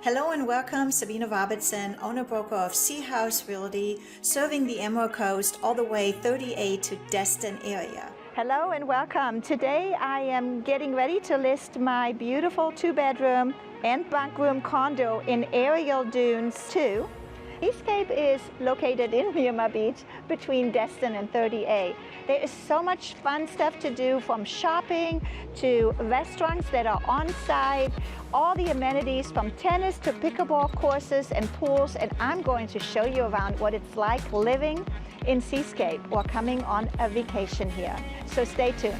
Hello and welcome, Sabina Robertson, owner-broker of Sea House Realty, serving the Emerald Coast all the way 38 to Destin area. Hello and welcome. Today I am getting ready to list my beautiful 2-bedroom and bunk room condo in Ariel Dunes II. Seascape is located in Miramar Beach between Destin and 30A. There is so much fun stuff to do, from shopping to restaurants that are on site, all the amenities from tennis to pickleball courses and pools, and I'm going to show you around what it's like living in Seascape or coming on a vacation here. So stay tuned.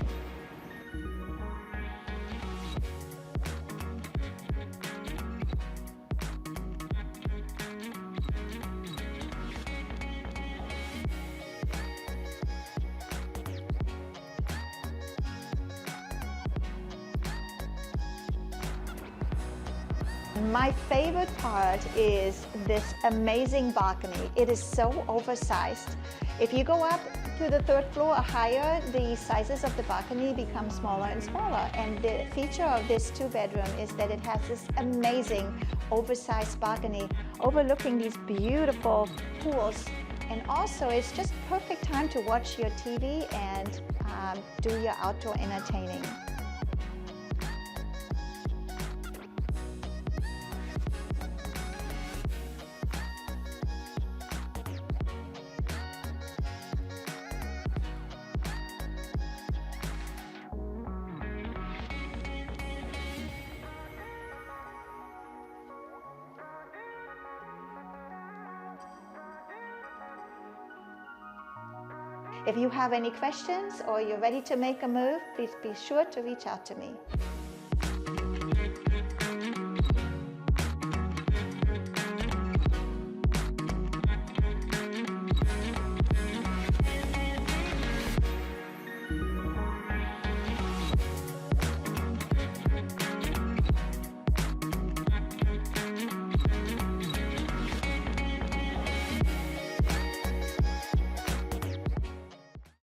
My favorite part is this amazing balcony. It is so oversized. If you go up to the 3rd floor or higher, the sizes of the balcony become smaller and smaller. And the feature of this 2-bedroom is that it has this amazing oversized balcony overlooking these beautiful pools. And also, it's just perfect time to watch your TV and do your outdoor entertaining. If you have any questions or you're ready to make a move, please be sure to reach out to me.